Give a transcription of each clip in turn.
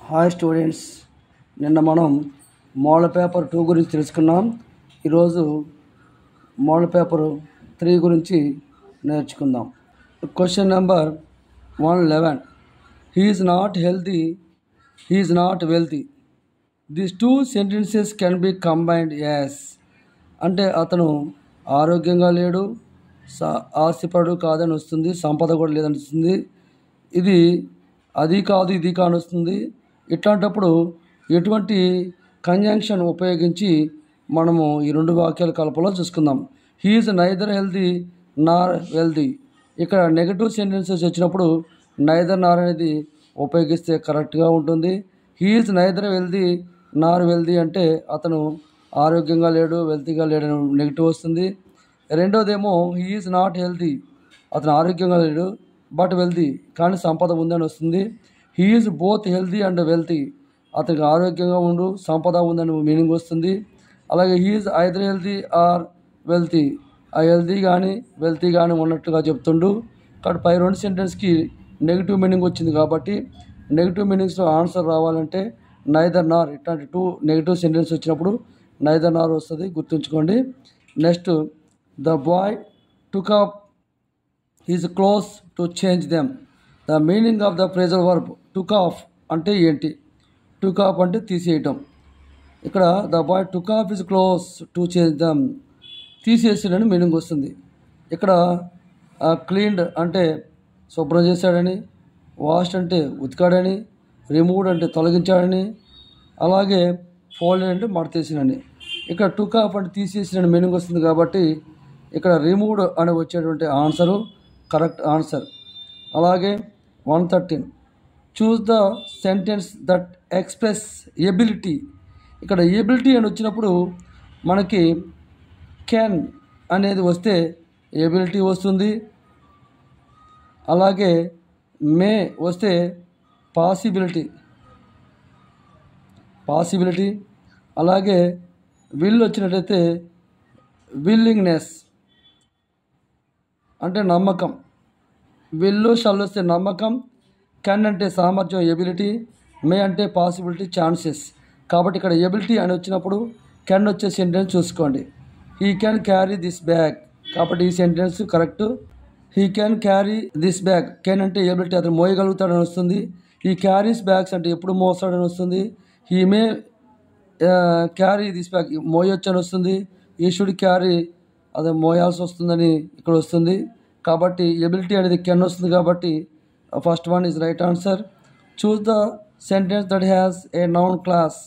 Hi students, నిన్న మనం model paper 2 గురించి తెలుసుకున్నాం. ఈరోజు మోడల్ పేపర్ 3 గురించి నేర్చుకుందాం. Question number 111. He is not healthy, he is not wealthy. These two sentences can be combined as. అంటే అతను ఆరోగ్యంగా లేడు, ఆస్తిపరుడు కాదని వస్తుంది, సంపద కూడా లేదని వస్తుంది. ఇది అది కాదు ఇది కాని వస్తుంది. ఇట్లాంటప్పుడు ఎటువంటి కంజంక్షన్ ఉపయోగించి మనము ఈ రెండు వాక్యాల కలపలో చూసుకుందాం. He is neither healthy nor wealthy. ఇక్కడ నెగటివ్ సెంటెన్సెస్ వచ్చినప్పుడు నైదర్ నార్ అనేది ఉపయోగిస్తే కరెక్ట్గా ఉంటుంది. He is neither wealthy nor wealthy అంటే అతను ఆరోగ్యంగా లేడు, వెల్తీగా లేడని నెగిటివ్ వస్తుంది. రెండోదేమో హీ ఈజ్ నాట్ హెల్తీ, అతను ఆరోగ్యంగా లేడు బట్ వెల్తీ, కానీ సంపద ఉందని వస్తుంది. He is both healthy and wealthy, అతనికి ఆరోగ్యంగా ఉండు సంపద ఉందని మీనింగ్ వస్తుంది. అలాగే he is either healthy or wealthy, ఆ హెల్తీ కానీ వెల్తీ కానీ ఉన్నట్టుగా చెప్తుండు. కాబట్టి పై రెండు సెంటెన్స్కి నెగిటివ్ మీనింగ్ వచ్చింది కాబట్టి నెగిటివ్ మీనింగ్స్లో ఆన్సర్ రావాలంటే నైదర్ నార్, ఇట్లాంటి టూ నెగిటివ్ సెంటెన్స్ వచ్చినప్పుడు నైదర్ నార్ వస్తుంది, గుర్తుంచుకోండి. Next, the boy took up his clothes to change them. The meaning of the phrasal verb took off అంటే ఏంటి? టుక్ ఆఫ్ అంటే తీసేయటం. ఇక్కడ the boy took off his clothes to change them, తీసేసాడని meaning వస్తుంది. ఇక్కడ క్లీన్డ్ అంటే శుభ్రం చేశాడని, వాష్డ్ అంటే ఉతికాడని, రిమూవ్డ్ అంటే తొలగించాడని, అలాగే ఫోల్డెడ్ అంటే మడతేసినని. ఇక్కడ టుక్ ఆఫ్ అంటే తీసేసిన మీనింగ్ వస్తుంది కాబట్టి ఇక్కడ రిమూవ్డ్ అని వచ్చేటువంటి ఆన్సరు కరెక్ట్ ఆన్సర్. అలాగే 113. Choose the sentence that express ability. ఇక్కడ ఎబిలిటీ అని వచ్చినప్పుడు మనకి కెన్ అనేది వస్తే ఎబిలిటీ వస్తుంది. అలాగే మే వస్తే పాసిబిలిటీ. అలాగే విల్ వచ్చినట్లయితే విల్లింగ్నెస్ అంటే నమ్మకం. విల్లు షల్ వస్తే నమ్మకం, కెన్ అంటే సామర్థ్యం ఎబిలిటీ, మే అంటే పాసిబిలిటీ ఛాన్సెస్. కాబట్టి ఇక్కడ ఎబిలిటీ అని వచ్చినప్పుడు కెన్ వచ్చే సెంటెన్స్ చూసుకోండి. He can carry this bag, కాబట్టి ఈ sentence correct. He can carry this bag, can అంటే ఎబిలిటీ, అతను మోయగలుగుతాడని వస్తుంది. హీ క్యారీస్ బ్యాగ్స్ అంటే ఎప్పుడు మోస్తాడని వస్తుంది. He may carry this bag, మోయొచ్చు అని వస్తుంది. ఈ షుడ్ క్యారీ, అది మోయాల్సి వస్తుందని ఇక్కడ వస్తుంది. కాబట్టి ఎబిలిటీ అనేది కెన్ వస్తుంది కాబట్టి first one is right answer. Choose the sentence that has a noun clause.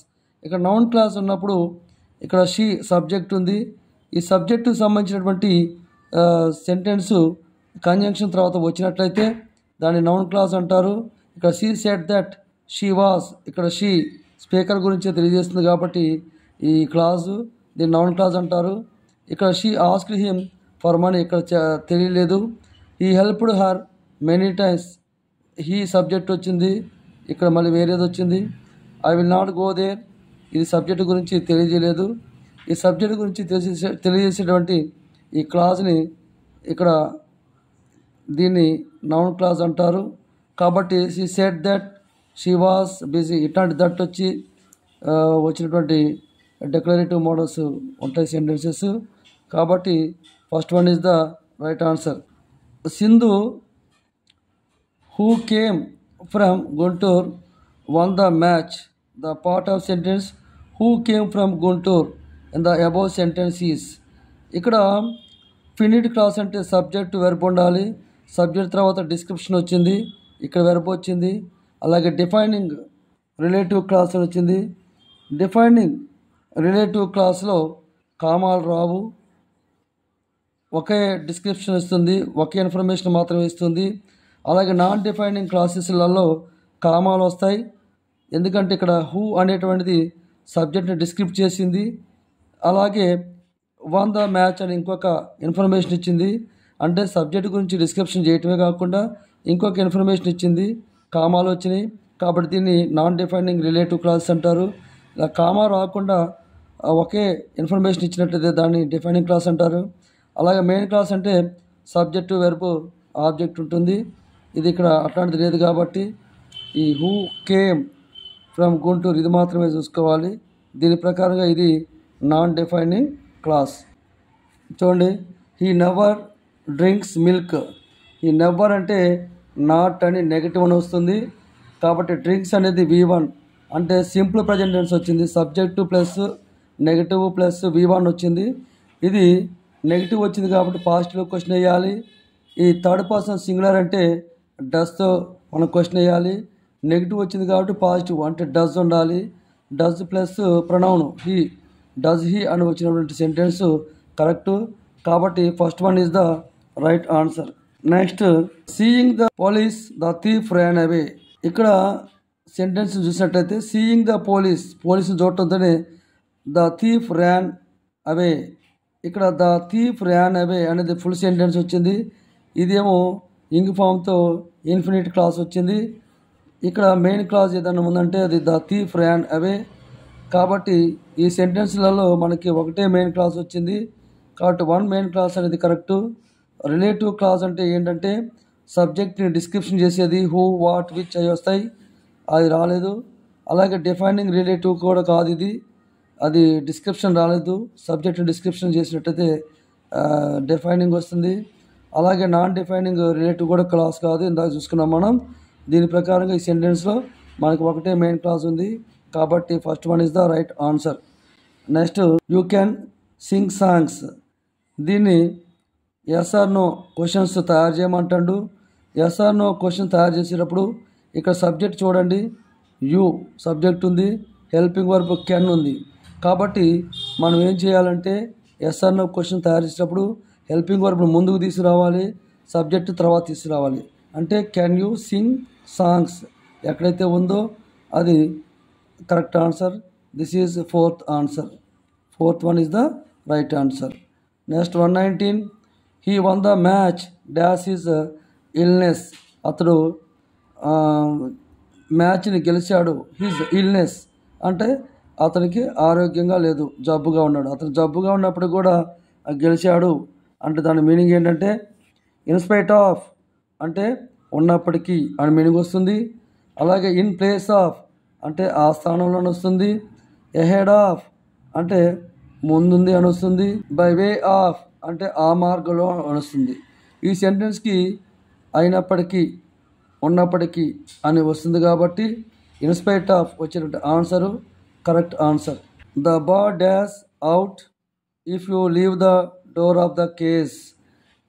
ఇక్కడ నౌన్ క్లాస్ ఉన్నప్పుడు ఇక్కడ షీ సబ్జెక్ట్ ఉంది. ఈ సబ్జెక్టుకు సంబంధించినటువంటి సెంటెన్సు కంజంక్షన్ తర్వాత వచ్చినట్లయితే దాన్ని నౌన్ క్లాస్ అంటారు. ఇక్కడ she said that she was, ఇక్కడ షీ స్పీకర్ గురించి తెలియజేస్తుంది కాబట్టి ఈ క్లాసు దీన్ని నౌన్ క్లాస్ అంటారు. ఇక్కడ she asked him for money, ఇక్కడ తెలియలేదు. He helped her many times, he subject వచ్చింది, ఇక్కడ మళ్ళీ వేరేది వచ్చింది. I will not go there, ఇది సబ్జెక్ట్ గురించి తెలియజేయలేదు. ఈ సబ్జెక్ట్ గురించి తెలియజేసేటువంటి ఈ క్లాజ్ని ఇక్కడ దీన్ని నౌన్ క్లాజ్ అంటారు. కాబట్టి she said that she was busy, ఇట్లాంటి దట్ వచ్చి వచ్చినటువంటి డెక్లరేటివ్ మోడల్స్ ఉంటాయి సెంటెన్సెస్. కాబట్టి first one is the right answer. Sindhu who came from Guntur one the match. The part of sentence who came from Guntur in the above sentence is. ఇక్కడ finite class అంటే subject verb ఉండాలి. Subject తర్వాత description వచ్చింది, ఇక్కడ verb వచ్చింది. అలాగే defining relative class అని వచ్చింది. డిఫైనింగ్ రిలేటివ్ క్లాస్లో కామాలు రావు, ఒకే డిస్క్రిప్షన్ ఇస్తుంది, ఒకే ఇన్ఫర్మేషన్ మాత్రమే ఇస్తుంది. అలాగే నాన్ డిఫైనింగ్ క్లాసెస్లలో కామాలు వస్తాయి, ఎందుకంటే ఇక్కడ హూ అనేటువంటిది సబ్జెక్ట్ని డిస్క్రిప్ట్ చేసింది. అలాగే వన్ ద మ్యాచ్ అని ఇంకొక ఇన్ఫర్మేషన్ ఇచ్చింది, అంటే సబ్జెక్ట్ గురించి డిస్క్రిప్షన్ చేయటమే కాకుండా ఇంకొక ఇన్ఫర్మేషన్ ఇచ్చింది, కామాలు వచ్చినాయి. కాబట్టి దీన్ని నాన్ డిఫైనింగ్ రిలేటివ్ క్లాస్ అంటారు. ఇలా కామా రాకుండా ఒకే ఇన్ఫర్మేషన్ ఇచ్చినట్లయితే దాన్ని డిఫైనింగ్ క్లాస్ అంటారు. అలాగే మెయిన్ క్లాస్ అంటే సబ్జెక్టు వెర్బ్ ఆబ్జెక్ట్ ఉంటుంది, ఇది ఇక్కడ అట్లాంటిది లేదు కాబట్టి ఈ హూ కేమ్ ఫ్రమ్ గుంటూరు ఇది మాత్రమే చూసుకోవాలి. దీని ప్రకారంగా ఇది నాన్ డిఫైనింగ్ క్లాస్. చూడండి, హీ నెవర్ డ్రింక్స్ మిల్క్. ఈ నెవర్ అంటే నాట్ అని నెగటివ్ అని వస్తుంది కాబట్టి డ్రింక్స్ అనేది V1 అంటే సింపుల్ ప్రజెంట్ టెన్స్ వచ్చింది. Subject plus negative plus V1 వచ్చింది. ఇది నెగిటివ్ వచ్చింది కాబట్టి పాజిటివ్ క్వశ్చన్ వేయాలి. ఈ థర్డ్ పర్సన్ సింగులర్ అంటే డస్తో మనం క్వశ్చన్ వేయాలి. నెగిటివ్ వచ్చింది కాబట్టి పాజిటివ్ అంటే డస్ ఉండాలి. Does plus pronoun he, does he అని వచ్చినటువంటి సెంటెన్స్ కరెక్ట్ కాబట్టి first one is the right answer. Next, seeing the police the thief ran away. ఇక్కడ సెంటెన్స్ చూసినట్లయితే సీయింగ్ ద పోలీస్ని చూడటంతోనే ద థీఫ్ ర్యాన్ అవే. ఇక్కడ ద థీఫ్ ర్యాన్ అవే అనేది full sentence వచ్చింది. ఇదేమో ఇంగ్ ఫామ్తో ఇన్ఫినిట్ క్లాస్ వచ్చింది. ఇక్కడ మెయిన్ క్లాస్ ఏదైనా ఉందంటే అది ద థీఫ్ ర్యాన్ అవే. కాబట్టి ఈ సెంటెన్స్లలో మనకి ఒకటే మెయిన్ క్లాస్ వచ్చింది కాబట్టి వన్ మెయిన్ క్లాస్ అనేది కరెక్టు. రిలేటివ్ క్లాస్ అంటే ఏంటంటే సబ్జెక్ట్ని డిస్క్రిప్షన్ చేసేది హూ, వాట్, విచ్ అవి వస్తాయి, అది రాలేదు. అలాగే డిఫైనింగ్ రిలేటివ్ కూడా కాదు ఇది, అది డిస్క్రిప్షన్ రాలేదు. సబ్జెక్ట్ని డిస్క్రిప్షన్ చేసినట్టయితే డిఫైనింగ్ వస్తుంది. అలాగే నాన్ డిఫైనింగ్ రిలేటివ్ కూడా క్లాస్ కాదు, ఇందాక చూసుకున్నాం మనం. దీని ప్రకారంగా ఈ సెంటెన్స్లో మనకు ఒకటే మెయిన్ క్లాస్ ఉంది కాబట్టి first one is the right answer. Next, you can sing songs. దీన్ని ఎస్ ఆర్ నో క్వశ్చన్స్ తయారు చేయమంటాడు. ఎస్ ఆర్ నో క్వశ్చన్ తయారు చేసేటప్పుడు ఇక్కడ సబ్జెక్ట్ చూడండి, యూ సబ్జెక్ట్ ఉంది, హెల్పింగ్ వర్బ్ కెన్ ఉంది. కాబట్టి మనం ఏం చేయాలంటే ఎస్ ఆర్ నో క్వశ్చన్ తయారు చేసేటప్పుడు హెల్పింగ్ వర్బ్ను ముందుకు తీసుకురావాలి, సబ్జెక్ట్ తర్వాత తీసుకురావాలి. అంటే కెన్ యూ సింగ్ సాంగ్స్ ఎక్కడైతే ఉందో అది correct answer. This is fourth answer. Fourth one is the right answer. Next 119, he one the match dash is illness. అతడు మ్యాచ్ని గెలిచాడు. హిజ్ ఇల్నెస్ అంటే అతనికి ఆరోగ్యంగా లేదు, జబ్బుగా ఉన్నాడు. అతను జబ్బుగా ఉన్నప్పుడు కూడా గెలిచాడు అంటే దాని మీనింగ్ ఏంటంటే ఇన్స్పైట్ ఆఫ్ అంటే ఉన్నప్పటికీ అని మీనింగ్ వస్తుంది. అలాగే ఇన్ ప్లేస్ ఆఫ్ అంటే ఆ స్థానంలోనే వస్తుంది. ఎహెడ్ ఆఫ్ అంటే ముందుంది అని వస్తుంది. బై వే ఆఫ్ అంటే ఆ మార్గంలో అని వస్తుంది. ఈ సెంటెన్స్కి అయినప్పటికీ, ఉన్నప్పటికీ అని వస్తుంది కాబట్టి ఇన్స్పైట్ ఆఫ్ వచ్చినట్టు answer correct answer. The bar dash out if you leave the door of the case.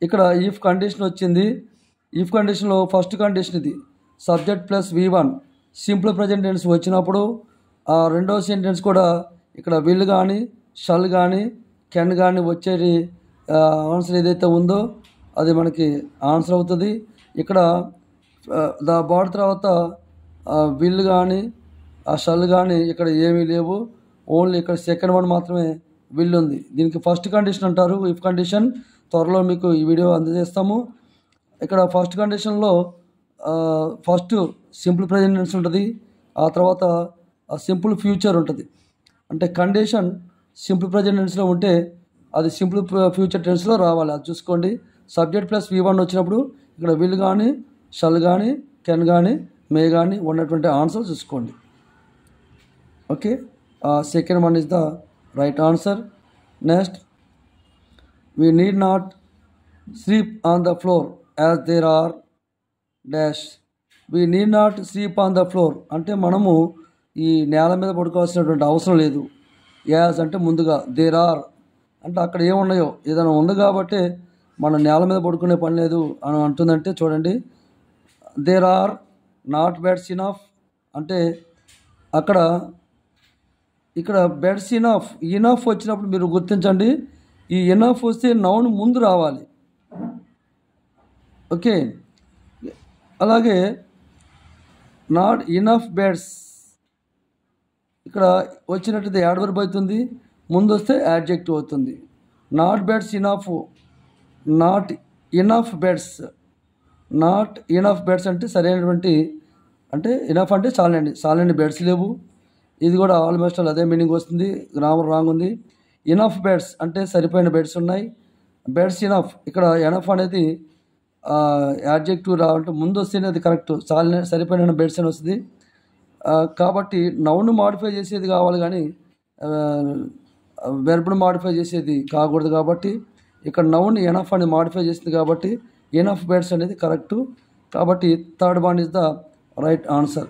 ఇక్కడ ఇఫ్ కండిషన్ వచ్చింది. ఇఫ్ కండిషన్లో ఫస్ట్ కండిషన్ ఇది subject plus V1 simple present tense వచ్చినప్పుడు ఆ రెండో సెంటెన్స్ కూడా ఇక్కడ విల్ కానీ షల్ కానీ కెన్ కానీ వచ్చేది ఆన్సర్ ఏదైతే ఉందో అది మనకి ఆన్సర్ అవుతుంది. ఇక్కడ ద బార్ తర్వాత విల్ కానీ ఆ షల్ కానీ ఇక్కడ ఏమీ లేవు, ఓన్లీ ఇక్కడ సెకండ్ వన్ మాత్రమే విల్ ఉంది. దీనికి ఫస్ట్ కండిషన్ అంటారు ఇఫ్ కండిషన్. త్వరలో మీకు ఈ వీడియో అందజేస్తాము. ఇక్కడ ఫస్ట్ కండిషన్లో ఫస్ట్ సింపుల్ ప్రజెంట్ టెన్స్ ఉంటుంది, ఆ తర్వాత సింపుల్ ఫ్యూచర్ ఉంటుంది. అంటే కండిషన్ సింపుల్ ప్రజెంట్ టెన్స్లో ఉంటే అది సింపుల్ ఫ్యూచర్ టెన్స్లో రావాలి, అది చూసుకోండి. సబ్జెక్ట్ ప్లస్ V1 వచ్చినప్పుడు ఇక్కడ విల్ కానీ షల్ కానీ కెన్ కానీ మే కానీ ఉన్నటువంటి ఆన్సర్ చూసుకోండి. Okay, second one is the right answer. Next, we need not sleep on the floor as there are dash. We need not sleep on the floor అంటే మనము ఈ నేల మీద పడుకోవాల్సినటువంటి అవసరం లేదు. యాజ్ అంటే ముందుగా, దేర్ ఆర్ అంటే అక్కడ ఏమున్నాయో ఏదైనా ఉంది కాబట్టి మనం నేల మీద పడుకునే పని లేదు అని అంటుందంటే చూడండి, there are not beds enough అంటే అక్కడ ఇక్కడ బెడ్స్ ఇనఫ్. ఇనఫ్ వచ్చినప్పుడు మీరు గుర్తించండి, ఈ ఇనఫ్ వస్తే నౌన్ ముందు రావాలి. ఓకే, అలాగే నాట్ ఇనఫ్ బెడ్స్ ఇక్కడ వచ్చినట్టయితే యాడ్వర్బ్ అవుతుంది, ముందు వస్తే యాడ్జెక్టివ్ అవుతుంది. Not beds enough, not enough beds. Not enough beds అంటే సరైనటువంటి, అంటే ఇనఫ్ అంటే చాలండి బెడ్స్ లేవు. ఇది కూడా ఆల్మోస్ట్ అదే మీనింగ్ వస్తుంది, గ్రామర్ రాంగ్ ఉంది. ఇనఫ్ బెడ్స్ అంటే సరిపోయిన బెడ్స్ ఉన్నాయి. బెడ్స్ ఇనఫ్ ఇక్కడ ఎనఫ్ అనేది యాడ్జెక్టివ్ రావాలంటే ముందు వస్తేనే అది కరెక్ట్, సరిపోయిన బెడ్స్ అని వస్తుంది. కాబట్టి నౌన్ మాడిఫై చేసేది కావాలి కానీ వెర్బ్ను మాడిఫై చేసేది కాకూడదు. కాబట్టి ఇక్కడ నౌన్ ఎనఫ్ అని మాడిఫై చేసింది కాబట్టి ఎనఫ్ బెడ్స్ అనేది కరెక్టు. కాబట్టి third one is the right answer.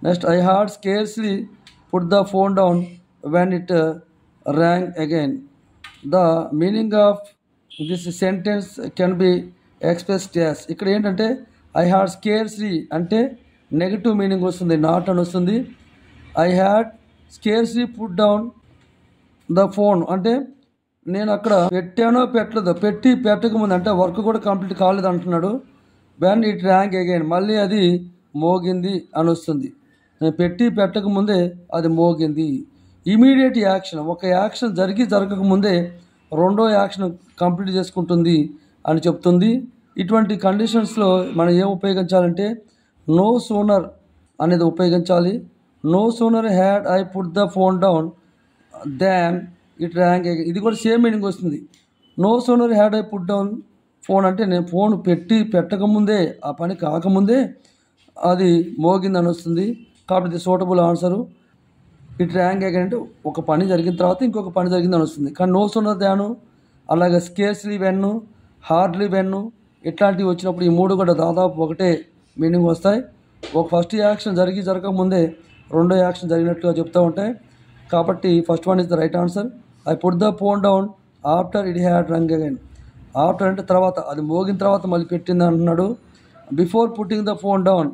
Next, I had scarcely put the phone down when it rang again. The meaning of this sentence can be expressed as. ఇక్కడ ఏంటంటే I had scarcely అంటే negative meaning వస్తుంది, not అని వస్తుంది. I had scarcely put down the phone అంటే నేను అక్కడ పెట్టానో పెట్టలేదో, పెట్టకముందు అంటే వర్క్ కూడా కంప్లీట్ కాలేదు అంటున్నాడు. వెన్ ఇట్ ర్యాంగ్ అగైన్ మళ్ళీ అది మోగింది అని వస్తుంది. నేను పెట్టకముందే అది మోగింది. ఇమీడియట్ యాక్షన్, ఒక యాక్షన్ జరగకముందే రెండో యాక్షన్ కంప్లీట్ చేసుకుంటుంది అని చెప్తుంది. ఇటువంటి కండిషన్స్లో మనం ఏం ఉపయోగించాలంటే నో సూనర్ అనేది ఉపయోగించాలి. No sooner had I put the phone down than it rang again, ఇది కూడా సేమ్ మీనింగ్ వస్తుంది. No sooner had I put down phone అంటే నేను ఫోన్ పెట్టకముందే, ఆ పని కాకముందే అది మోగిందని వస్తుంది. కాబట్టి ఇది suitable answer. It rang again అంటే ఒక పని జరిగిన తర్వాత ఇంకొక పని జరిగిందని వస్తుంది. కానీ నో సూనర్ దాను, అలాగే స్కేర్స్లీ వెన్ను, హార్డ్లీ వెన్ను ఇట్లాంటివి వచ్చినప్పుడు ఈ మూడు కూడా దాదాపు ఒకటే మీనింగ్ వస్తాయి. ఒక ఫస్ట్ యాక్షన్ జరగకముందే రెండో యాక్షన్ జరిగినట్టుగా చెప్తూ ఉంటాయి. కాబట్టి first one is the right answer. I put the phone down after it had rung again. After అంటే తర్వాత, అది మోగిన తర్వాత మళ్ళీ పెట్టింది అంటున్నాడు. Before putting the phone down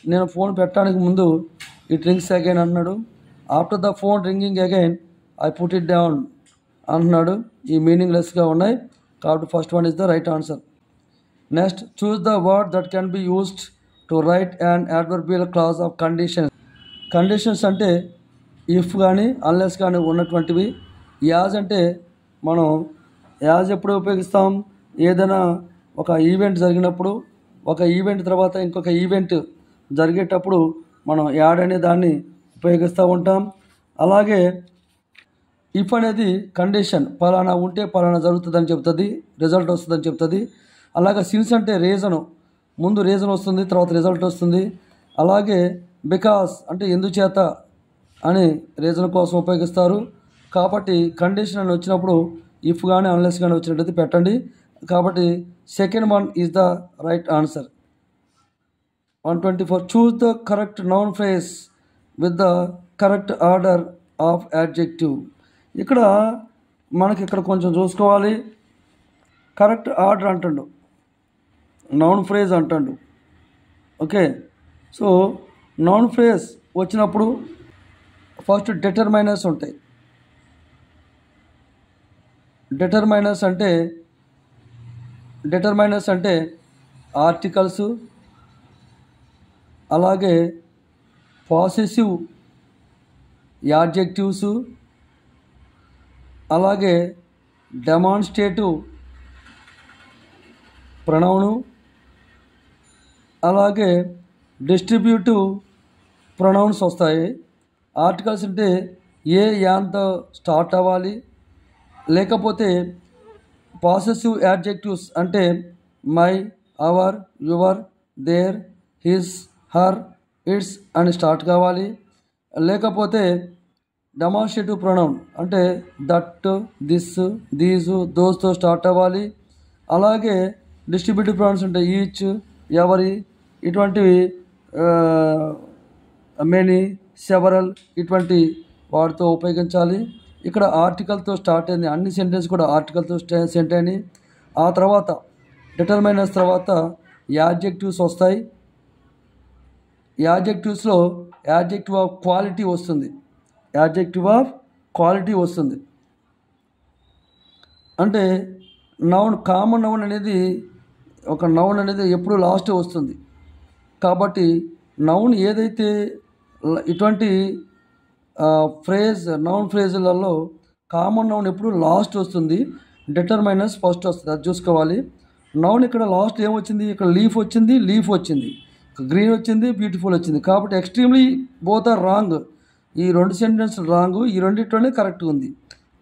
నేను ఫోన్ పెట్టడానికి ముందు ఇట్ రింగ్స్ అగైన్ అంటున్నాడు. After the phone ringing again I put it down అంటున్నాడు. ఈ మీనింగ్లెస్గా ఉన్నాయి. కాబట్టి first one is the right answer. Next, choose the word that can be used to right and adverbial class of conditions. Conditions అంటే if కానీ unless కానీ ఉన్నటువంటివి. As అంటే మనం యాజ్ ఎప్పుడు ఉపయోగిస్తాం, ఏదైనా ఒక ఈవెంట్ జరిగినప్పుడు, ఒక ఈవెంట్ తర్వాత ఇంకొక ఈవెంట్ జరిగేటప్పుడు మనం యాడ్ అనే దాన్ని ఉపయోగిస్తూ ఉంటాం. అలాగే ఇఫ్ అనేది కండిషన్, పలానా ఉంటే పలానా జరుగుతుందని చెప్తుంది, రిజల్ట్ వస్తుందని చెప్తుంది. అలాగే సిన్స్ అంటే రీజను, ముందు రీజన్ వస్తుంది తర్వాత రిజల్ట్ వస్తుంది. అలాగే బికాస్ అంటే ఎందుచేత అని రీజన్ కోసం ఉపయోగిస్తారు. కాబట్టి కండిషన్ అని వచ్చినప్పుడు ఇఫ్ కానీ అన్లెస్ కానీ వచ్చినట్టయితే పెట్టండి. కాబట్టి second one is the right answer. 124, choose the correct noun phrase with the correct order of adjective. ఇక్కడ మనకి ఇక్కడ కొంచెం చూసుకోవాలి. కరెక్ట్ ఆర్డర్ అంటాడు, నౌన్ ఫ్రేజ్ అంటాడు. ఓకే, సో నౌన్ ఫ్రేజ్ వచ్చినప్పుడు ఫస్ట్ డిటర్మైనర్స్ ఉంటాయి. డిటర్మైనర్స్ అంటే ఆర్టికల్స్, అలాగే పాసెసివ్ యాడ్జెక్టివ్స్, అలాగే డెమాన్స్ట్రేటివ్ ప్రొనౌను, అలాగే డిస్ట్రిబ్యూటివ్ ప్రొనౌన్స్ వస్తాయి. ఆర్టికల్స్ అంటే ఏ యాంతో స్టార్ట్ అవ్వాలి, లేకపోతే పాసెసివ్ యాడ్జెక్టివ్స్ అంటే my, our, your, their, his, her, it's అని స్టార్ట్ కావాలి. లేకపోతే డెమాన్స్ట్రేటివ్ ప్రొనౌన్ అంటే దట్, దిస్, దీస్, దోస్తో స్టార్ట్ అవ్వాలి. అలాగే డిస్ట్రిబ్యూటివ్ ప్రొనౌన్స్ అంటే ఈచ్, ఎవరి, ఇటువంటివి మెనీ, సెవరల్ ఇటువంటి వాటితో ఉపయోగించాలి. ఇక్కడ ఆర్టికల్తో స్టార్ట్ అయింది, అన్ని సెంటెన్స్ కూడా ఆర్టికల్తో సెంట్ అయినాయి. ఆ తర్వాత డిటర్మైనర్స్ తర్వాత యాడ్జెక్టివ్స్ వస్తాయి. యాడ్జెక్టివ్స్లో యాడ్జెక్టివ్ ఆఫ్ క్వాలిటీ వస్తుంది. యాడ్జెక్టివ్ ఆఫ్ క్వాలిటీ వస్తుంది అంటే నౌన్, కామన్ నౌన్ అనేది, ఒక నౌన్ అనేది ఎప్పుడు లాస్ట్ వస్తుంది. కాబట్టి నౌన్ ఏదైతే ఇటువంటి నౌన్ ఫ్రేజులలో కామన్ నౌన్ ఎప్పుడు లాస్ట్ వస్తుంది, డిటర్మైనర్స్ ఫస్ట్ వస్తుంది, అది చూసుకోవాలి. నౌన్ ఇక్కడ లాస్ట్ ఏమొచ్చింది, ఇక్కడ లీఫ్ వచ్చింది, గ్రీన్ వచ్చింది, బ్యూటిఫుల్ వచ్చింది. కాబట్టి ఎక్స్ట్రీమ్లీ బోత్ ఆర్ రాంగ్. ఈ రెండు సెంటెన్స్ రాంగ్, ఈ రెండిట్లోనే కరెక్ట్ ఉంది.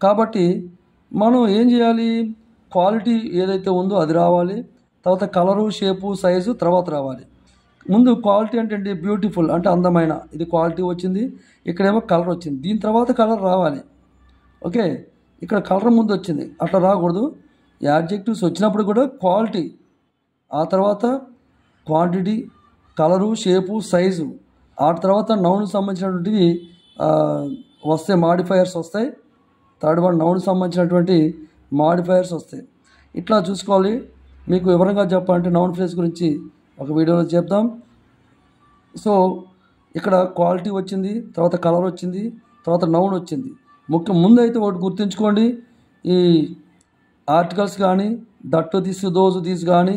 కాబట్టి మనం ఏం చేయాలి, క్వాలిటీ ఏదైతే ఉందో అది రావాలి, తర్వాత కలరు, షేపు, సైజు తర్వాత రావాలి. ముందు క్వాలిటీ అంటే ఏంటి? బ్యూటిఫుల్ అంటే అందమైన, ఇది క్వాలిటీ వచ్చింది. ఇక్కడేమో కలర్ వచ్చింది, దీని తర్వాత కలర్ రావాలి. ఓకే, ఇక్కడ కలర్ ముందు వచ్చింది, అట్లా రాకూడదు. యాడ్జెక్టివ్స్ వచ్చినప్పుడు కూడా క్వాలిటీ, ఆ తర్వాత క్వాంటిటీ, కలరు, షేపు, సైజు, ఆ తర్వాత నౌన్కి సంబంధించినటువంటివి వస్తాయి, మాడిఫైయర్స్ వస్తాయి. థర్డ్ వన్ నౌన్కి సంబంధించినటువంటి మాడిఫైయర్స్ వస్తాయి. ఇట్లా చూసుకోవాలి. మీకు వివరంగా చెప్పాలంటే నౌన్ ఫ్రేజ్ గురించి ఒక వీడియోలో చెప్దాం. సో ఇక్కడ క్వాలిటీ వచ్చింది, తర్వాత కలర్ వచ్చింది, తర్వాత నౌన్ వచ్చింది. ముఖ్యం ముందు అయితే ఒకటి గుర్తుంచుకోండి, ఈ ఆర్టికల్స్ కానీ దట్, దిస్, దోస్, దీస్ కానీ,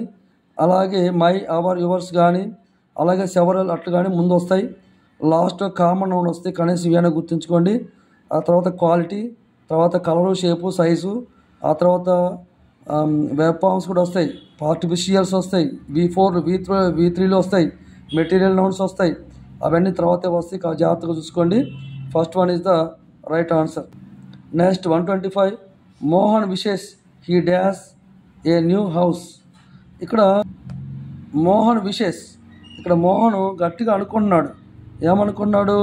అలాగే మై, అవర్, యువర్స్ కానీ, అలాగే సెవరల్ అట్లు కానీ ముందు వస్తాయి. లాస్ట్ కామన్ నౌన్ వస్తాయి, కనీసం ఇవన్నీ గుర్తుంచుకోండి. ఆ తర్వాత క్వాలిటీ, తర్వాత కలరు, షేపు, సైజు, ఆ తర్వాత వెబ్ ఫార్మ్స్ కూడా వస్తాయి, పార్టిఫిషియల్స్ వస్తాయి, V4 V3లో వస్తాయి, మెటీరియల్ నౌన్స్ వస్తాయి. అవన్నీ తర్వాతే వస్తాయి, జాగ్రత్తగా చూసుకోండి. First one is the right answer. Next 125. Mohan wishes he dash a new house. ఇక్కడ మోహన్ విషెస్, ఇక్కడ మోహన్ గట్టిగా అనుకుంటున్నాడు. ఏమనుకున్నాడు?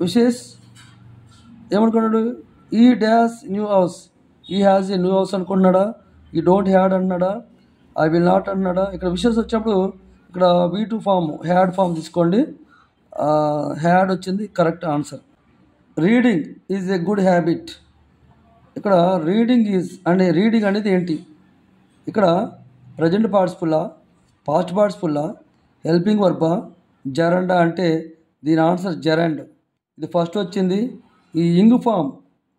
విషెస్ ఏమనుకున్నాడు? ఈ డాష్ న్యూ హౌస్, ఈ హ్యాజ్ ఏ న్యూ హౌస్ అనుకుంటున్నాడా? ఈ డోంట్ హ్యాడ్ అన్నాడా? ఐ విల్ నాట్ అన్నాడా? ఇక్కడ విషెస్ వచ్చినప్పుడు ఇక్కడ V2 ఫామ్, హ్యాడ్ ఫామ్ తీసుకోండి. హ్యాడ్ వచ్చింది, correct answer. Reading is a good habit. ఇక్కడ రీడింగ్ ఈజ్ అంటే రీడింగ్ అనేది ఏంటి? ఇక్కడ ప్రజెంట్ పార్టిసిపుల్లా, పాస్ట్ పార్టిసిపుల్లా, హెల్పింగ్ వర్బా, జరండా అంటే దీని ఆన్సర్ జరండ్. ఇది ఫస్ట్ వచ్చింది. ఈ ఇంగ్ ఫామ్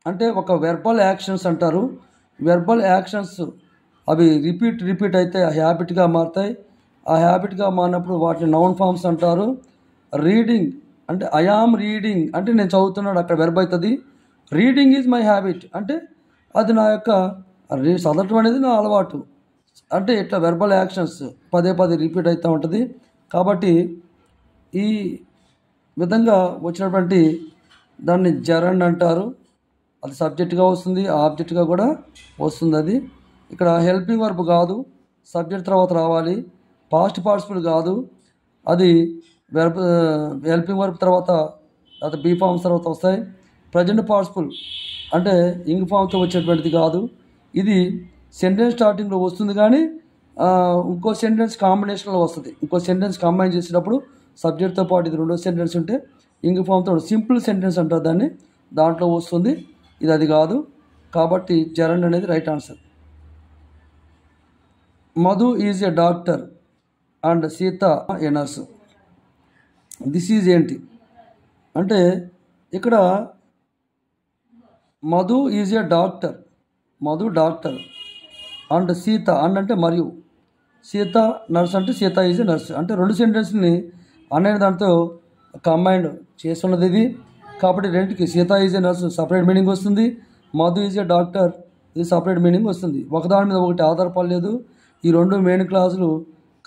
అంటే ఒక వెర్బల్ యాక్షన్స్ అంటారు. వెర్బల్ యాక్షన్స్ అవి రిపీట్ అయితే హ్యాబిట్గా మారుతాయి. ఆ హ్యాబిట్గా మారినప్పుడు వాటిని నౌన్ ఫామ్స్ అంటారు. రీడింగ్ అంటే ఐ ఆమ్ రీడింగ్ అంటే నేను చదువుతున్నాడు, అక్కడ వెర్బ్ అవుతుంది. రీడింగ్ ఈజ్ మై హ్యాబిట్ అంటే అది నా యొక్క చదవటం అనేది నా అలవాటు. అంటే ఇట్లా వెర్బల్ యాక్షన్స్ పదే రిపీట్ అవుతూ ఉంటుంది. కాబట్టి ఈ విధంగా వచ్చినటువంటి దాన్ని జరండ్ అంటారు. అది సబ్జెక్ట్గా వస్తుంది, ఆబ్జెక్ట్గా కూడా వస్తుంది. అది ఇక్కడ హెల్పింగ్ వర్బ్ కాదు, సబ్జెక్ట్ తర్వాత రావాలి. పాస్ట్ పార్టిసిపుల్ కాదు, అది వెర్బ్, హెల్పింగ్ వర్బ్ తర్వాత బీ ఫామ్స్ తర్వాత వస్తాయి. ప్రజెంట్ పార్టిసిపుల్ అంటే ఇంగ్ ఫామ్తో వచ్చేటువంటిది కాదు. ఇది సెంటెన్స్ స్టార్టింగ్లో వస్తుంది, కానీ ఇంకో సెంటెన్స్ కాంబినేషన్లో వస్తుంది. ఇంకో సెంటెన్స్ కంబైన్ చేసేటప్పుడు సబ్జెక్ట్తో పాటు ఇది రెండో సెంటెన్స్ ఉంటే ఇంగ్ ఫామ్తో సింపుల్ సెంటెన్స్ అంటారు దాన్ని, దాంట్లో వస్తుంది. ఇది అది కాదు, కాబట్టి జరండ్ అనేది right answer. Madhu is a doctor and Sita A nurse. This is ఏంటి అంటే ఇక్కడ Madhu is a doctor, Madhu doctor, and Sita and అంటే మరియు, సీత నర్స్ అంటే సీత ఈజ్ ఎ నర్స్ అంటే రెండు సెంటెన్స్ని అనే దాంతో కంబైండ్ చేస్తున్నది ఇది. కాబట్టి రెండుకి Sita is a nurse separate meaning వస్తుంది, మధు ఈజ్ ఎ డాక్టర్ ఇది సపరేట్ మీనింగ్ వస్తుంది. ఒకదాని మీద ఒకటి ఆధారపడలేదు. ఈ రెండు మెయిన్ క్లాసులు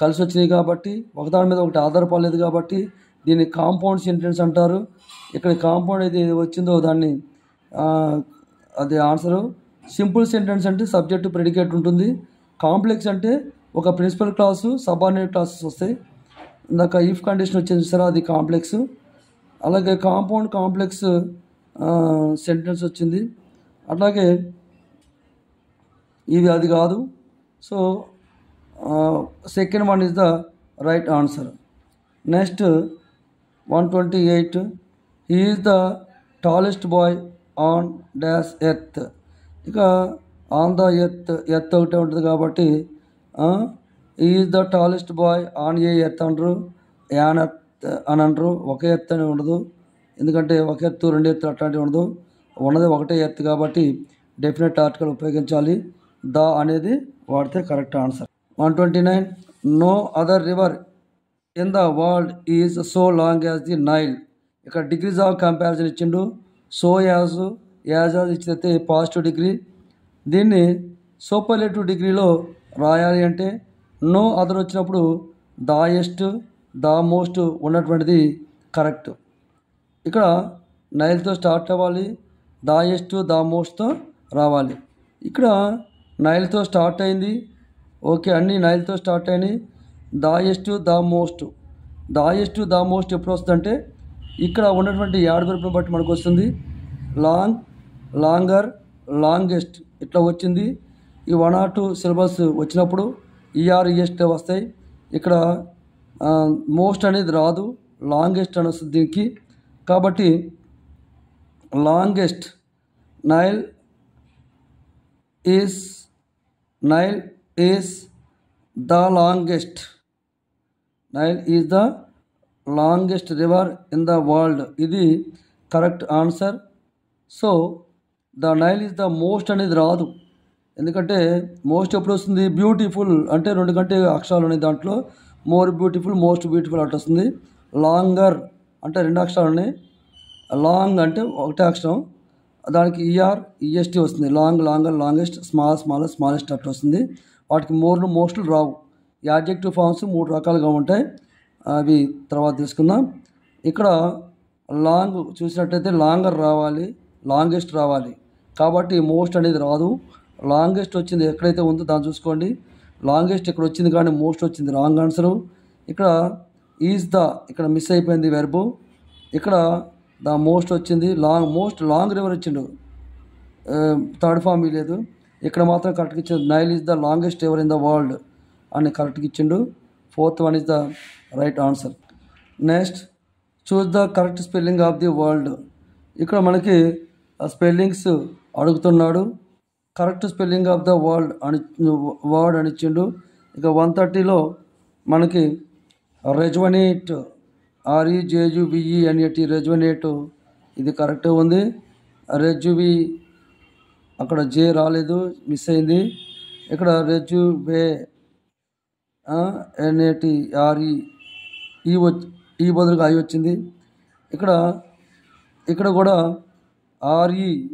కలిసి వచ్చినాయి కాబట్టి ఒకదాని మీద ఒకటి ఆధారపడలేదు కాబట్టి దీన్ని కాంపౌండ్ సెంటెన్స్ అంటారు. ఇక్కడ కాంపౌండ్ అయితే వచ్చిందో దాన్ని అది ఆన్సరు. సింపుల్ సెంటెన్స్ అంటే సబ్జెక్టు ప్రెడికేట్ ఉంటుంది. కాంప్లెక్స్ అంటే ఒక ప్రిన్సిపల్ క్లాసు, సబార్డినేట్ క్లాసెస్ వస్తాయి. ఇందాక ఇఫ్ కండిషన్ వచ్చింది సరే, అది కాంప్లెక్స్. అలాగే కాంపౌండ్ కాంప్లెక్స్ సెంటెన్స్ వచ్చింది. అట్లాగే ఇది అది కాదు. So second one is the right answer. Next 128. He is the tallest bye on dash earth. ఇక ఆన్ ద ఎర్త్ ఒకటే ఉంటుంది కాబట్టి he is the tallest bye on a earth అంటారు, యాన్ ఎర్త్ అని అంటారు. ఒకే ఎర్త్ అని ఉండదు, ఎందుకంటే ఒక ఎర్త్ రెండు ఎర్త్ అట్లాంటివి ఉండదు, ఉన్నది ఒకటే ఎర్త్ కాబట్టి డెఫినెట్ ఆర్టికల్ ఉపయోగించాలి. ద అనేది వాడితే correct answer. 129. No other river in the world is so long as the Nile. ఇక్కడ డిగ్రీస్ ఆఫ్ కంపారిజన్ ఇచ్చిండు. సో యాజ్ ఇచ్చితే పాజిటివ్ డిగ్రీ. దీన్ని సూపర్లేటివ్ డిగ్రీలో రాయాలి అంటే నో అదర్ వచ్చినప్పుడు ద హైయెస్ట్, ద మోస్ట్ ఉన్నటువంటిది కరెక్ట్. ఇక్కడ నైల్తో స్టార్ట్ అవ్వాలి, ద హైయెస్ట్ ద మోస్ట్తో రావాలి. ఇక్కడ నైల్తో స్టార్ట్ అయింది, ఓకే, అన్నీ నైల్తో స్టార్ట్ అయినాయి. The highest the most. The highest the most ఎప్పుడు వస్తుందంటే ఇక్కడ ఉన్నటువంటి యాడ్ గ్రూప్ని బట్టి మనకు వస్తుంది. లాంగ్, లాంగర్, లాంగెస్ట్ ఇట్లా వచ్చింది. ఈ 1 or 2 సిలబస్ వచ్చినప్పుడు ఈఆర్ ఈఎస్ట్ వస్తాయి. ఇక్కడ మోస్ట్ అనేది రాదు, లాంగెస్ట్ అని వస్తుంది దీనికి. కాబట్టి longest Nile is the longest. Nile is the longest river in the world. ఇది correct answer. So the Nile is the most అనేది రాదు, ఎందుకంటే మోస్ట్ ఎప్పుడు వస్తుంది? బ్యూటిఫుల్ అంటే 2 కంటే అక్షరాలు ఉన్నాయి దాంట్లో. మోర్ బ్యూటిఫుల్, మోస్ట్ బ్యూటిఫుల్ అట్లా వస్తుంది. లాంగర్ అంటే 2 అక్షరాలు ఉన్నాయి. లాంగ్ అంటే 1 అక్షరం, దానికి ఈఆర్ ఈఎస్టీ వస్తుంది. Long, longer, longest, small, smallest, smallest అట్లా వస్తుంది. వాటికి మోర్లు మోస్ట్లు రావు. ఈ యాడ్జెక్టివ్ ఫార్మ్స్ 3 రకాలుగా ఉంటాయి, అవి తర్వాత తీసుకుందాం. ఇక్కడ లాంగ్ చూసినట్టయితే లాంగర్ రావాలి, లాంగెస్ట్ రావాలి. కాబట్టి మోస్ట్ అనేది రాదు. లాంగెస్ట్ వచ్చింది ఎక్కడైతే ఉందో దాన్ని చూసుకోండి. లాంగెస్ట్ ఇక్కడ వచ్చింది కానీ మోస్ట్ వచ్చింది, రాంగ్ ఆన్సరు. ఇక్కడ ఈజ్ ద, ఇక్కడ మిస్ అయిపోయింది వెర్బు. ఇక్కడ ద మోస్ట్ వచ్చింది. మోస్ట్ లాంగ్ రివర్ ఇచ్చిండు, థర్డ్ ఫామ్ లేదు. ఇక్కడ మాత్రం కరెక్ట్గా ఇచ్చిండు. Nile is the longest river in the world అని కరెక్ట్గా ఇచ్చిండు. 4th one is the right answer. Next, choose the correct spelling of the world. ఇక్కడ మనకి స్పెల్లింగ్స్ అడుగుతున్నాడు. Correct spelling of the word అని ఇచ్చిండు. ఇక 130లో మనకి రెజ్వనేట్, REJUVE రెజ్వనేట్ ఇది కరెక్ట్ ఉంది. రెజ్యువి అక్కడ జే రాలేదు, మిస్ అయింది. ఇక్కడ రెజ్యువే NATRE ఈ బదులుగా ఐ వచ్చింది. ఇక్కడ కూడా REJUVE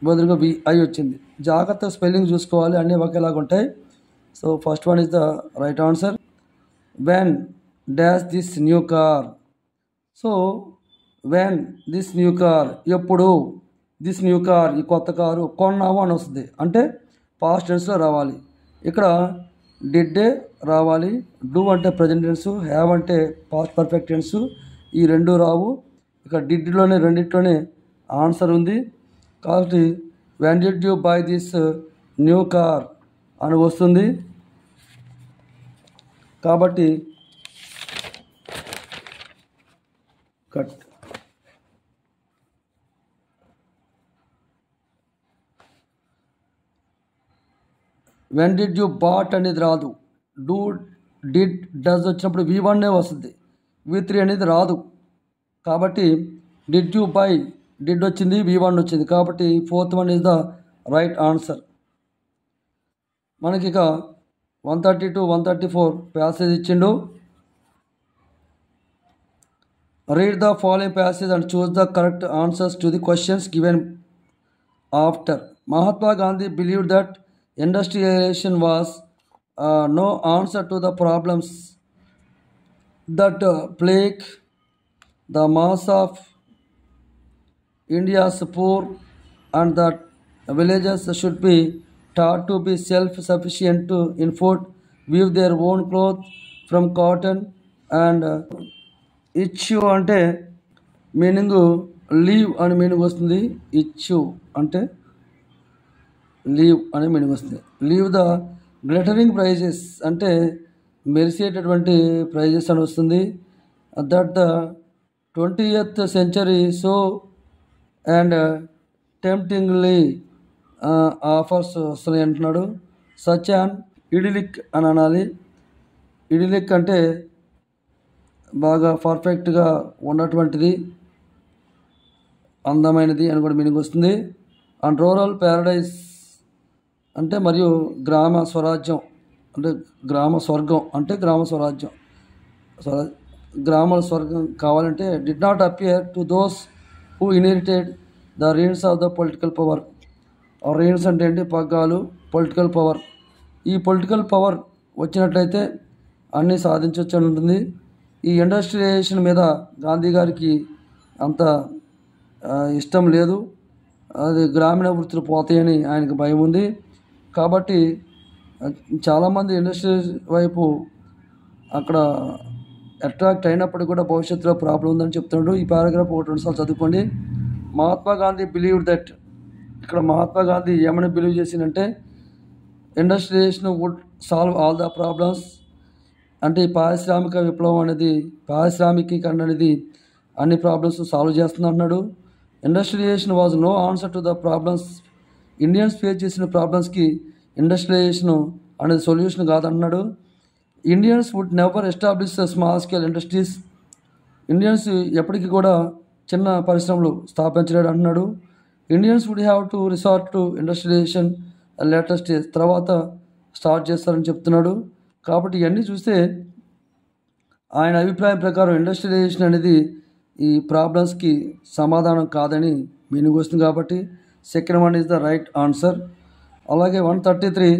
బదులుగా VI వచ్చింది. జాగ్రత్త స్పెల్లింగ్ చూసుకోవాలి, అన్నీ ఒకేలాగా ఉంటాయి. So first one is the right answer. When dash this new car. So when this new car, ఎప్పుడు దిస్ న్యూ కార్ ఈ కొత్త కారు కొన్నాము అని వస్తుంది, అంటే పాస్ట్ టెన్స్లో రావాలి. ఇక్కడ డిడ్డే రావాలి. డూ అంటే ప్రజెంట్ టెన్స్, హ్యావ్ అంటే పాస్ట్ పర్ఫెక్ట్ టెన్స్. ఈ 2 రావు. ఇక్కడ డిడ్లోనే రెండిట్లోనే ఆన్సర్ ఉంది. కాబట్టి when did you buy this new car అని వస్తుంది. కాబట్టి cut. When did you bought అనేది రాదు. డూ, డిడ్, డస్ వచ్చినప్పుడు V1 వస్తుంది, V3 అనేది రాదు. కాబట్టి డిడ్ యూ బై, డిడ్ వచ్చింది, V1 వచ్చింది. కాబట్టి 4th one is the right answer. మనకి ఇక 130 to 134 ప్యాసేజ్ ఇచ్చిండు. Read the following passage and choose the correct answers to the questions given after. Mahatma Gandhi believed that industrialization was no answer to the problems that plague the mass of India's poor, and that villagers should be taught to be self-sufficient in food, weave their own clothes from cotton, and ఇచ్చు అంటే meaning leave అని meaning వస్తుంది. ఇచ్చు అంటే leave అనే meaning వస్తుంది. Leave the glittering prices అంటే మెరిసేటటువంటి prizes అని వస్తుంది. That the 20th century so and temptingly offers వస్తున్నాయి అంటున్నాడు. సచ్ అండ్ ఇడిలిక్ అని అనాలి. ఇడిలిక్ అంటే బాగా పర్ఫెక్ట్గా ఉన్నటువంటిది, అందమైనది అని కూడా మీనింగ్ వస్తుంది. అండ్ రూరల్ ప్యారడైజ్ అంటే మరియు గ్రామ స్వరాజ్యం అంటే గ్రామ స్వర్గం అంటే గ్రామ స్వరాజ్యం, గ్రామ స్వర్గం కావాలంటే did not appear to those who inherited the reins of the political power. Reins అంటే ఏంటి? పగ్గాలు, పొలిటికల్ పవర్. ఈ పొలిటికల్ పవర్ వచ్చినట్లయితే అన్నీ సాధించవచ్చు అని ఉంటుంది. ఈ ఇండస్ట్రియలైజేషన్ మీద గాంధీ గారికి అంత ఇష్టం లేదు. అది గ్రామీణ వృత్తులు పోతాయని ఆయనకు భయం ఉంది. కాబట్టి చాలామంది ఇండస్ట్రీ వైపు అక్కడ అట్రాక్ట్ అయినప్పటికీ కూడా భవిష్యత్తులో ప్రాబ్లం ఉందని చెప్తున్నాడు. ఈ పారాగ్రాఫ్ 1-2 సార్లు చదువుకోండి. మహాత్మా గాంధీ బిలీవ్ దట్, ఇక్కడ మహాత్మా గాంధీ ఏమని బిలీవ్ చేసిందంటే industrialisation would solve all the problems. అంటే ఈ పారిశ్రామిక విప్లవం అనేది, పారిశ్రామికీకరణ అనేది అన్ని ప్రాబ్లమ్స్ సాల్వ్ చేస్తుంది అంటున్నాడు. Industrialisation was no answer to the problems. Indians face చేసిన ప్రాబ్లమ్స్కి ఇండస్ట్రియలైజేషన్ అనేది సొల్యూషన్ కాదంటున్నాడు. Indians would never establish small scale industries. Indians ఎప్పటికీ కూడా చిన్న పరిశ్రమలు స్థాపించలేడు అంటున్నాడు. Indians would have to resort to industrialisation latest stage, తర్వాత స్టార్ట్ చేస్తారని చెప్తున్నాడు. కాబట్టి ఇవన్నీ చూస్తే ఆయన అభిప్రాయం ప్రకారం ఇండస్ట్రియలైజేషన్ అనేది ఈ ప్రాబ్లమ్స్కి సమాధానం కాదని మీనింగ్ వస్తుంది. కాబట్టి second one is the right answer. అలాగే 133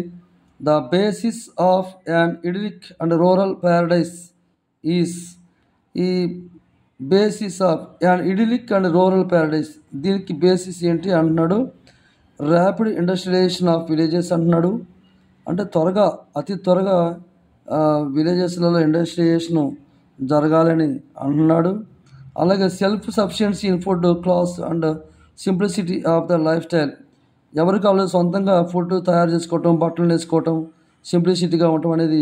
the basis of an idyllic and rural paradise is. ఈ basis of an idyllic and rural paradise, దీనికి బేసిస్ ఏంటి అంటున్నాడు. ర్యాపిడ్ ఇండస్ట్రియలైజేషన్ ఆఫ్ విలేజెస్ అంటున్నాడు. అంటే అతి త్వరగా విలేజెస్లలో ఇండస్ట్రియలైజేషన్ జరగాలని అంటున్నాడు. అలాగే self sufficiency in food, clothes and simplicity of the life style. ఎవరికి వాళ్ళు సొంతంగా ఫుడ్ తయారు చేసుకోవటం, బట్టలు వేసుకోవటం, సింప్లిసిటీగా ఉండటం అనేది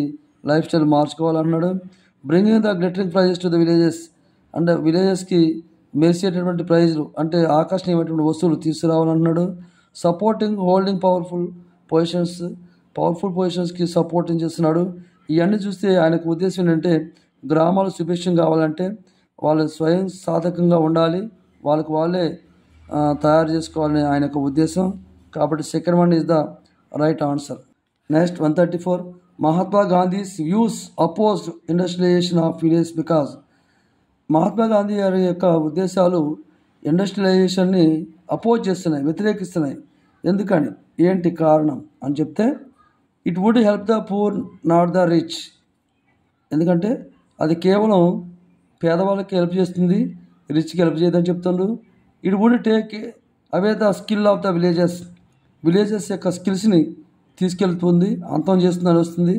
లైఫ్ స్టైల్ మార్చుకోవాలన్నాడు. Bringing the glittering prizes to the villages, అంటే విలేజెస్కి మెరిసేటటువంటి ప్రైజులు అంటే ఆకర్షణీయమైనటువంటి వస్తువులు తీసుకురావాలన్నాడు. సపోర్టింగ్ హోల్డింగ్ పవర్ఫుల్ పొజిషన్స్కి సపోర్టింగ్ చేస్తున్నాడు. ఇవన్నీ చూస్తే ఆయనకు ఉద్దేశం ఏంటంటే గ్రామాలు సుభిక్షం కావాలంటే వాళ్ళు స్వయం సాధకంగా ఉండాలి, వాళ్ళకు వాళ్ళే తయారు చేసుకోవాలని ఆయన యొక్క ఉద్దేశం. కాబట్టి second one is the right answer. Next 134 Mahatma Gandhi's views opposed industrialisation of village because. Mahatma Gandhi గారి యొక్క ఉద్దేశాలు ఇండస్ట్రియలైజేషన్ని అపోజ్ చేస్తున్నాయి, వ్యతిరేకిస్తున్నాయి. ఎందుకని, ఏంటి కారణం అని చెప్తే it would help the poor not the rich. ఎందుకంటే అది కేవలం పేదవాళ్ళకి హెల్ప్ చేస్తుంది, రిచ్కి హెల్ప్ చేయదని చెప్తుండ్రు. It would take away the skill of the villages యొక్క స్కిల్స్ని తీసుకెళ్తుంది, అంతం చేస్తుందని వస్తుంది.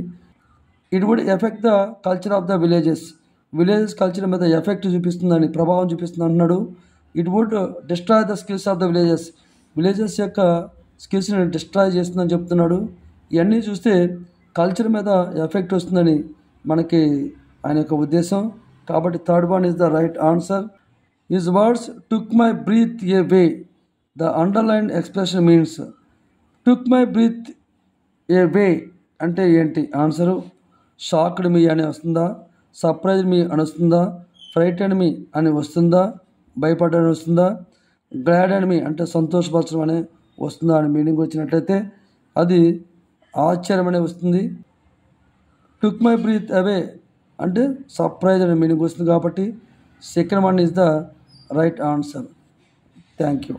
It would affect the culture of the villages culture మీద ఎఫెక్ట్ చూపిస్తుందని, ప్రభావం చూపిస్తుంది అంటున్నాడు. It would destroy the skills of the villages యొక్క స్కిల్స్ని డిస్ట్రాయ్ చేస్తుందని చెప్తున్నాడు. ఇవన్నీ చూస్తే కల్చర్ మీద ఎఫెక్ట్ వస్తుందని మనకి ఆయన యొక్క ఉద్దేశం. కాబట్టి third one is the right answer. His words took my breath away. The underline expression means took my breath away అంటే ఏంటి ఆన్సరు. షాక్డ్ మీ అని వస్తుందా, సర్ప్రైజ్ మీ అని వస్తుందా, ఫ్రైటెడ్ మీ అని వస్తుందా, భయపడని వస్తుందా, గ్లాడ్ అండ్ మీ అంటే సంతోషపరచడం అనే వస్తుందా అని మీనింగ్ వచ్చినట్లయితే అది ఆశ్చర్యం అనే వస్తుంది. టుక్ మై బ్రీత్ అవే అంటే సర్ప్రైజ్ అనే మీనింగ్ వస్తుంది. కాబట్టి second one is the right answer. Thank you.